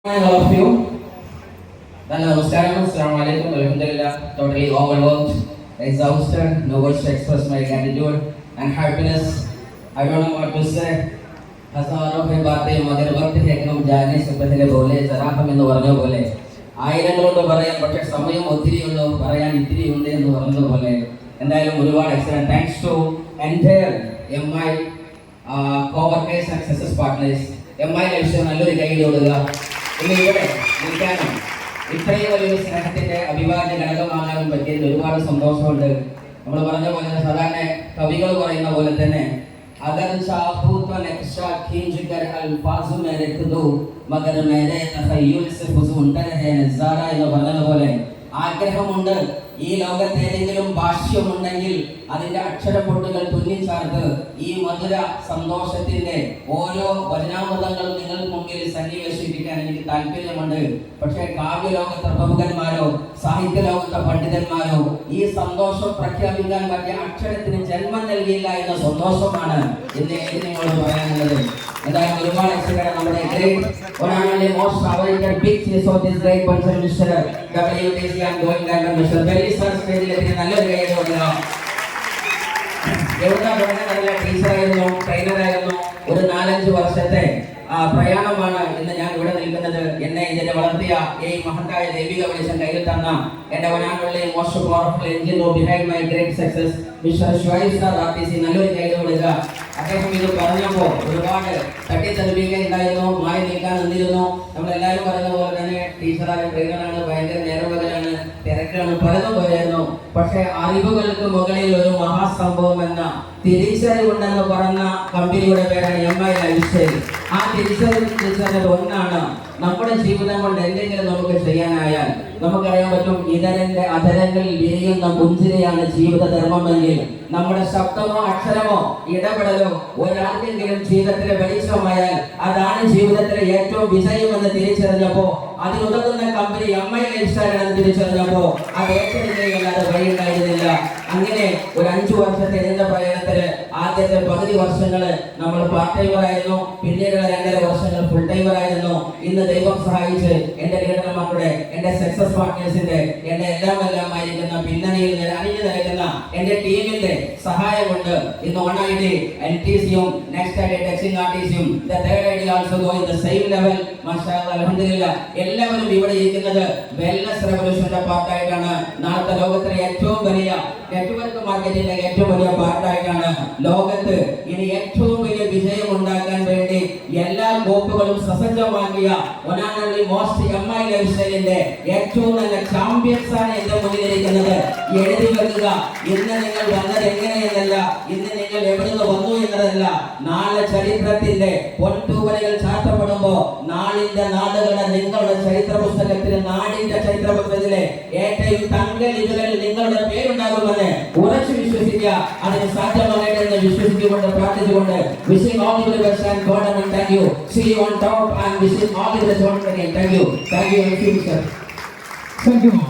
All of you. Namaskaram, Assalamu alaikum, Alhamdulillah. Totally overworked, exhausted, no words to express my gratitude and happiness. I don't know what to say. हजारों की बातें मगर वक्त है कि हम जाने से पहले बोले जरा हम इन्हें वरने बोले ആയിരങ്ങളോട് പറയാൻ പക്ഷേ സമയം ഒത്തിരിയുള്ളൂ പറയാൻ ഇത്തിരി ഉണ്ട് എന്ന് പറഞ്ഞതുപോലെ എന്തായാലും ഒരുപാട് excellent thanks to entire MI coworkers and success partners MI ലക്ഷ്യം നല്ലൊരു കൈയ്യിൽ കൊടുക്കുക ഇന്ന് ഇവിടെ നിൽക്കാനും ഇത്രയും വലിയൊരു സ്നേഹത്തിന്റെ അഭിവാദ്യ ഘടകമാകാനും പറ്റിയതിൽ ഒരുപാട് സന്തോഷമുണ്ട്. നമ്മൾ പറഞ്ഞ പോലെ സാധാരണ കവികൾ പറയുന്ന പോലെ തന്നെ अगर चाहूं तो नक्शा खींच कर अल्फाज में रख दो मगर मेरे तखय्युल से फुजूंतर है नज़ारा എന്ന് പറഞ്ഞതുപോലെ ആഗ്രഹമുണ്ട് ഈ ലോകത്ത് ഏതെങ്കിലും ഭാഷ്യമുണ്ടെങ്കിൽ അതിന്റെ അക്ഷരപ്പൊട്ടുകൾ തുന്നിച്ചാർത്ത് ഈ മധുര സന്തോഷത്തിന്റെ ഓരോ വചനാമൃതങ്ങളും നിങ്ങൾക്ക് മുമ്പിൽ സന്നിവേശിപ്പിക്കാൻ എനിക്ക് താല്പര്യമുണ്ട്. പക്ഷേ കാവ്യലോകത്തെ പ്രമുഖന്മാരോ സാഹിത്യ ലോകത്തെ പണ്ഡിതന്മാരോ ഈ സന്തോഷം പ്രഖ്യാപിക്കാൻ പറ്റിയ അക്ഷരത്തിന് ജന്മം നൽകിയില്ല എന്ന സന്തോഷമാണ് ഇന്ന് എനിക്ക് നിങ്ങളോട് പറയാനുള്ളത്. എന്തായാലും ഒരുപാട് എക്സിക്കട നമ്മുടെ great most awaited big cheese of this great person mister WTC and going diamond mister very sir സ്റ്റേജിലെത്തി നല്ലൊരു കൈ കൊടുക്കുക. എവിടെ തുടങ്ങുന്നതല്ല, ടീച്ചറായിരുന്നു, ട്രെയിനറായിരുന്നു. ഒരു 4-5 വർഷത്തെ പ്രയാണമാണ് ഇന്ന് ഞാൻ ഇവിടെ നിൽക്കുന്നത്. എന്നെ ഇതിനെ വളർത്തിയ ഈ മഹത്തായ ദൈവിക വെളിച്ചം കയ്യിൽ തന്ന എന്റെ വനാനുള്ള most powerful engine behind my great success mister Shuaib sir RTC നല്ലൊരു കൈ കൊടുക്കുക. അദ്ദേഹം ഇത് പറഞ്ഞപ്പോൾ ഒരുപാട് തട്ടിത്തെറിപ്പിക്കുകയുണ്ടായിരുന്നു, മായി നിൽക്കാൻ നിന്നിരുന്നു. നമ്മളെല്ലാവരും പറയുന്ന പോലെ തന്നെ ടീച്ചറാണ്, ട്രെയിനറാണ്, ഭയങ്കര നേർവകലാണ്, തിരക്കാണ്, പലതും പോയായിരുന്നു. പക്ഷെ അറിവുകൾക്ക് മുകളിൽ ഒരു മഹാസംഭവം എന്ന തിരിച്ചറിവുണ്ടെന്ന് പറഞ്ഞ കമ്പനിയുടെ പേരാണ് MI ലൈഫ്സ്റ്റൈൽ. ആ തിരിച്ചറിവ് ഒന്നാണ്, നമ്മുടെ ജീവിതം കൊണ്ട് എന്തെങ്കിലും നമുക്ക് ചെയ്യാനായാൽ നമുക്കറിയാൻ പറ്റും. ഇതരന്റെ അധരങ്ങളിൽ വിരിയുന്ന പുഞ്ചിരിയാണ് ജീവിത ധർമ്മമെങ്കിൽ നമ്മുടെ ശബ്ദമോ അക്ഷരമോ ഇടപെടലോ ഒരാൾക്കെങ്കിലും ജീവിതത്തിലെ വെളിച്ചമായാൽ അതാണ് ജീവിതത്തിലെ ഏറ്റവും വിജയമെന്ന് തിരിച്ചറിഞ്ഞപ്പോ അതിനുതകുന്ന കമ്പനി MI ലൈഫ്സ്റ്റൈൽ എന്ന് തിരിച്ചറിഞ്ഞപ്പോ അത് ഏറ്റെടുക്കുകയല്ലാതെ വഴിയുണ്ടായിരുന്നില്ല. അങ്ങനെ ഒരു 5 വർഷത്തെ ഇതിന്റെ പ്രയാണത്തില് ആദ്യത്തെ പകുതി വർഷങ്ങള് നമ്മൾ പാർട്ട് ടൈമറായിരുന്നു, പിന്നീടുള്ള 2.5 വർഷങ്ങൾ ഫുൾ ടൈമറായിരുന്നു. ഇന്ന് ദൈവം സഹായിച്ച് എന്റെ ലീഡർമാരുടെ, എന്റെ സക്സസ് പാർട്ട്നേഴ്സിന്റെ, എന്റെ എല്ലാം ആയിരിക്കുന്ന പിന്നണിയിൽ അണിഞ്ഞു നിൽക്കുന്ന എന്റെ ടീമിന്റെ സഹായം കൊണ്ട് ഇന്ന് ഓണായിട്ട് LTCയും നെക്സ്റ്റ് ആയിട്ട് ടെക്സിംഗ് RTCയും third ID also go in the same level. മാഷാഅല്ലാഹ് അൽഹംദുലില്ലാ എല്ലാവരും ഇവിടെ ഇരിക്കുന്നത് വെൽനസ് റെവല്യൂഷന്റെ പാർട്ടായിട്ടാണ്. നാളത്തെ ലോകത്തിലെ ഏറ്റവും വലിയ നെറ്റ്വർക്ക് മാർക്കറ്റിന്റെ ഏറ്റവും വലിയ പാർട്ടായിട്ടാണ്. ലോകത്ത് ഇനി ഏറ്റവും വലിയ വിജയം ഉണ്ടാക്കാൻ വേണ്ടി എല്ലാ കോപ്പുകളും സസജ്ജമാക്കിയ മോസ്റ്റ് MI ലൈഫ്സ്റ്റൈലിന്റെ ഏറ്റവും നല്ല ചാമ്പ്യൻസ് ആണ് എന്റെ മുന്നിലിരിക്കുന്നത്. എഴുതി വെക്കുക, ഇന്ന് നിങ്ങൾ വന്നത് എങ്ങനെയെന്നല്ല, ഇന്ന് നിങ്ങൾ എവിടുന്ന് വന്നു എന്നതല്ല, നാളെ ചരിത്രത്തിന്റെ പൊൻതൂവലുകൾ ചാർത്തപ്പെടുമ്പോ നാടിന്റെ നാടുകളുടെ നിങ്ങളുടെ ചരിത്ര പുസ്തകത്തിലെ നാടിന്റെ ചരിത്ര പുസ്തകത്തിലെ ഏറ്റവും തങ്കലിപികളിൽ നിങ്ങളുടെ പേരുണ്ടാകുമെന്ന് ഉറച്ചു വിശ്വസിക്കുക. അതിന് സാധ്യമാകട്ടെ എന്ന് വിശ്വസിച്ചുകൊണ്ട് പ്രാർത്ഥിച്ചുകൊണ്ട് wishing all the best and God and thank you. See you on top and wishing all the best once again. Thank you. Thank you, sir. Thank you.